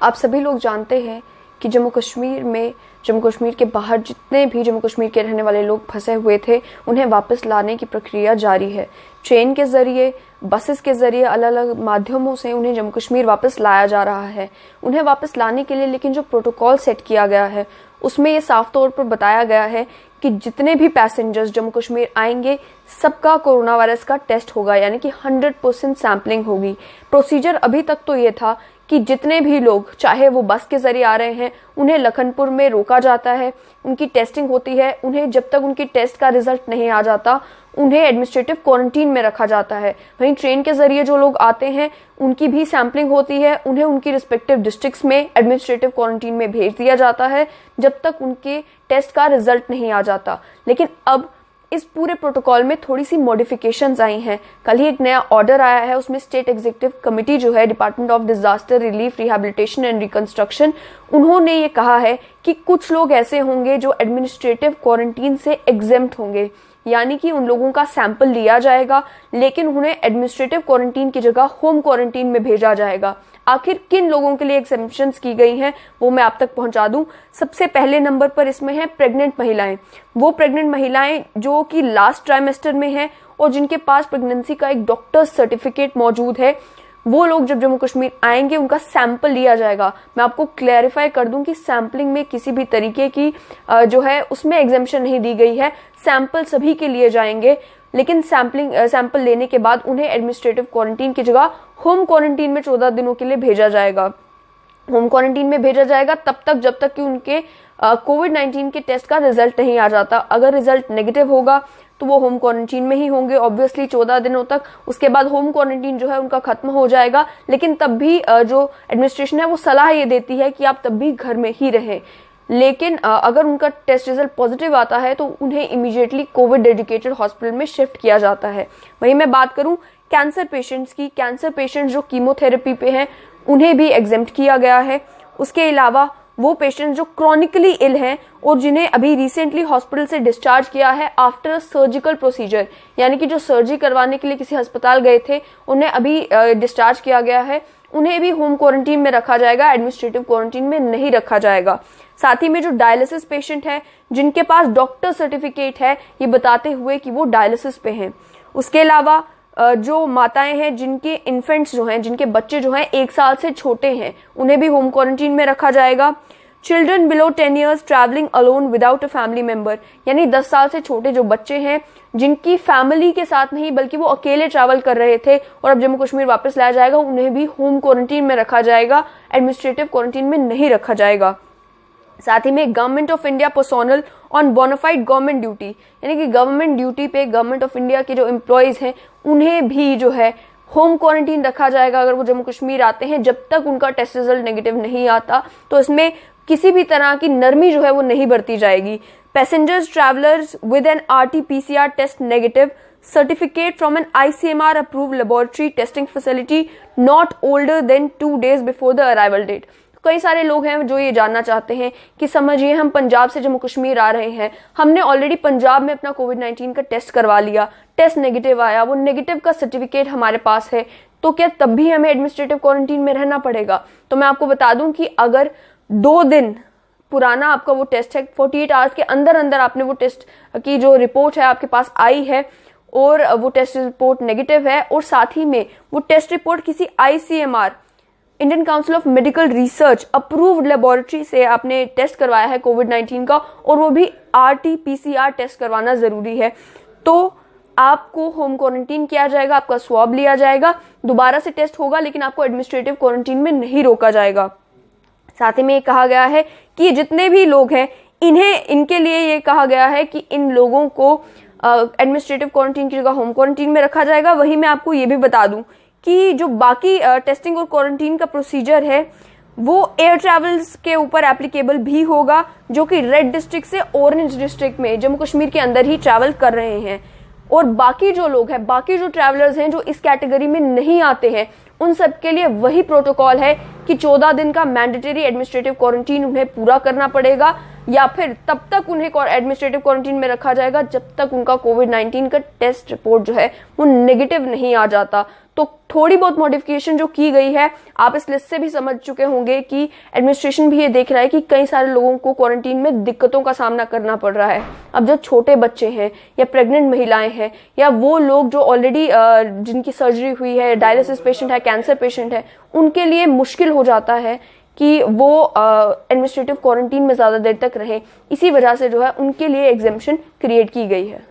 आप सभी लोग जानते हैं कि जम्मू कश्मीर के बाहर जितने भी जम्मू कश्मीर के रहने वाले लोग फंसे हुए थे, उन्हें वापस लाने की प्रक्रिया जारी है। ट्रेन के ज़रिए, बसेस के ज़रिए, अलग अलग माध्यमों से उन्हें जम्मू कश्मीर वापस लाया जा रहा है। उन्हें वापस लाने के लिए लेकिन जो प्रोटोकॉल सेट किया गया है, उसमें ये साफ तौर पर बताया गया है कि जितने भी पैसेंजर्स जम्मू कश्मीर आएंगे, सबका कोरोना वायरस का टेस्ट होगा, यानी कि 100% सैम्पलिंग होगी। प्रोसीजर अभी तक तो ये था कि जितने भी लोग, चाहे वो बस के जरिए आ रहे हैं, उन्हें लखनपुर में रोका जाता है, उनकी टेस्टिंग होती है। उन्हें जब तक उनकी टेस्ट का रिजल्ट नहीं आ जाता, उन्हें एडमिनिस्ट्रेटिव क्वारंटीन में रखा जाता है। वहीं ट्रेन के जरिए जो लोग आते हैं, उनकी भी सैम्पलिंग होती है, उन्हें उनकी रिस्पेक्टिव डिस्ट्रिक्ट्स में एडमिनिस्ट्रेटिव क्वारंटीन में भेज दिया जाता है जब तक उनके टेस्ट का रिजल्ट नहीं आ जाता। लेकिन अब इस पूरे प्रोटोकॉल में थोड़ी सी मॉडिफिकेशंस आई हैं। कल ही एक नया ऑर्डर आया है, उसमें स्टेट एग्जीक्यूटिव कमेटी जो है, department of disaster relief, rehabilitation and reconstruction, उन्होंने ये कहा है कि कुछ लोग ऐसे होंगे जो एडमिनिस्ट्रेटिव क्वारंटीन से एग्जेम्प्ट होंगे, यानी कि उन लोगों का सैंपल लिया जाएगा लेकिन उन्हें एडमिनिस्ट्रेटिव क्वारंटीन की जगह होम क्वारंटीन में भेजा जाएगा। आखिर किन लोगों के लिए एग्जेम्पशंस की गई हैं, वो मैं आप तक पहुंचा दूं। सबसे पहले नंबर पर इसमें है प्रेग्नेंट महिलाएं। वो प्रेग्नेंट महिलाएं जो कि लास्ट ट्राइमेस्टर में हैं और जिनके पास प्रेगनेंसी का एक डॉक्टर्स सर्टिफिकेट मौजूद है, वो लोग जब जम्मू कश्मीर आएंगे, उनका सैंपल लिया जाएगा। मैं आपको क्लैरिफाई कर दूं कि सैंपलिंग में किसी भी तरीके की जो है उसमें एग्जेम्पशन नहीं दी गई है। सैंपल सभी के लिए जाएंगे, लेकिन सैंपल लेने के बाद उन्हें एडमिनिस्ट्रेटिव क्वारंटीन की जगह होम क्वारंटीन में 14 दिनों के लिए भेजा जाएगा। होम क्वारंटीन में भेजा जाएगा तब तक जब तक कि उनके कोविड-19 के टेस्ट का रिजल्ट नहीं आ जाता। अगर रिजल्ट नेगेटिव होगा तो वो होम क्वारंटीन में ही होंगे ऑब्वियसली 14 दिनों तक। उसके बाद होम क्वारंटीन जो है उनका खत्म हो जाएगा, लेकिन तब भी जो एडमिनिस्ट्रेशन है वो सलाह ये देती है कि आप तब भी घर में ही रहें। लेकिन अगर उनका टेस्ट रिजल्ट पॉजिटिव आता है तो उन्हें इमीडिएटली कोविड डेडिकेटेड हॉस्पिटल में शिफ्ट किया जाता है। वहीं मैं बात करूं कैंसर पेशेंट्स की, कैंसर पेशेंट्स जो कीमोथेरेपी पे हैं, उन्हें भी एग्जेम्प्ट किया गया है। उसके अलावा वो पेशेंट जो क्रॉनिकली इल हैं और जिन्हें अभी रिसेंटली हॉस्पिटल से डिस्चार्ज किया है आफ्टर सर्जिकल प्रोसीजर, यानी कि जो सर्जरी करवाने के लिए किसी अस्पताल गए थे, उन्हें अभी डिस्चार्ज किया गया है, उन्हें भी होम क्वारंटीन में रखा जाएगा, एडमिनिस्ट्रेटिव क्वारंटीन में नहीं रखा जाएगा। साथ ही में जो डायलिसिस पेशेंट है, जिनके पास डॉक्टर सर्टिफिकेट है ये बताते हुए कि वो डायलिसिस पे हैं। उसके अलावा जो माताएं हैं जिनके इन्फेंट्स जो हैं, जिनके बच्चे जो हैं 1 साल से छोटे हैं, उन्हें भी होम क्वारंटीन में रखा जाएगा। Children below 10 years travelling alone without a family member, यानी 10 साल से छोटे जो बच्चे हैं जिनकी फैमिली के साथ नहीं बल्कि वो अकेले ट्रैवल कर रहे थे और अब जम्मू कश्मीर वापस लाया जाएगा, उन्हें भी होम क्वारंटीन में रखा जाएगा, एडमिनिस्ट्रेटिव क्वारंटीन में नहीं रखा जाएगा। साथ ही में government of India personnel on bona fide government duty, यानी कि गवर्नमेंट ड्यूटी पे गवर्नमेंट ऑफ इंडिया के जो एम्प्लॉयज हैं उन्हें भी जो है होम क्वारंटीन रखा जाएगा अगर वो जम्मू कश्मीर आते हैं, जब तक उनका टेस्ट रिजल्ट नेगेटिव नहीं आता। तो इसमें किसी भी तरह की नरमी जो है वो नहीं बरती जाएगी। Passengers travellers with an RT-PCR test negative certificate from an ICMR approved laboratory testing facility not older than 2 days before the arrival date. कई सारे लोग हैं जो ये जानना चाहते हैं कि समझिए हम पंजाब से जम्मू कश्मीर आ रहे हैं, हमने ऑलरेडी पंजाब में अपना कोविड-19 का टेस्ट करवा लिया, टेस्ट नेगेटिव आया, वो नेगेटिव का सर्टिफिकेट हमारे पास है, तो क्या तब भी हमें एडमिनिस्ट्रेटिव क्वारंटीन में रहना पड़ेगा? तो मैं आपको बता दूं कि अगर 2 दिन पुराना आपका वो टेस्ट है, 48 आवर्स के अंदर अंदर आपने वो टेस्ट की जो रिपोर्ट है आपके पास आई है और वो टेस्ट रिपोर्ट नेगेटिव है, और साथ ही में वो टेस्ट रिपोर्ट किसी ICMR Indian council of medical research approved laboratory से आपने टेस्ट करवाया है कोविड-19 का, और वो भी RT-PCR टेस्ट करवाना जरूरी है, तो आपको होम क्वारंटीन किया जाएगा, आपका स्वैब लिया जाएगा, दोबारा से टेस्ट होगा, लेकिन आपको एडमिनिस्ट्रेटिव क्वारंटीन में नहीं रोका जाएगा। साथ ही में ये कहा गया है कि जितने भी लोग हैं इनके लिए ये कहा गया है कि इन लोगों को एडमिनिस्ट्रेटिव क्वारंटीन की जगह होम क्वारंटीन में रखा जाएगा। वहीं मैं आपको ये भी बता दूं कि जो बाकी टेस्टिंग और क्वारंटीन का प्रोसीजर है वो एयर ट्रैवल्स के ऊपर एप्लीकेबल भी होगा, जो कि रेड डिस्ट्रिक्ट से ऑरेंज डिस्ट्रिक्ट में जम्मू कश्मीर के अंदर ही ट्रैवल कर रहे हैं। और बाकी जो लोग हैं, बाकी जो ट्रैवलर्स हैं जो इस कैटेगरी में नहीं आते हैं, उन सब के लिए वही प्रोटोकॉल है कि 14 दिन का मैंडेटरी एडमिनिस्ट्रेटिव क्वारंटीन उन्हें पूरा करना पड़ेगा, या फिर तब तक उन्हें एडमिनिस्ट्रेटिव क्वारंटीन में रखा जाएगा जब तक उनका कोविड-19 का टेस्ट रिपोर्ट जो है वो नेगेटिव नहीं आ जाता। तो थोड़ी बहुत मॉडिफिकेशन जो की गई है, आप इस लिस्ट से भी समझ चुके होंगे कि एडमिनिस्ट्रेशन भी ये देख रहा है कि कई सारे लोगों को क्वारंटीन में दिक्कतों का सामना करना पड़ रहा है। अब जो छोटे बच्चे हैं या प्रेग्नेंट महिलाएं हैं या वो लोग जो ऑलरेडी जिनकी सर्जरी हुई है, डायलिसिस पेशेंट है, कैंसर पेशेंट है, उनके लिए मुश्किल हो जाता है कि वो एडमिनिस्ट्रेटिव क्वारंटीन में ज्यादा देर तक रहें। इसी वजह से जो है उनके लिए एग्जेम्पशन क्रिएट की गई है।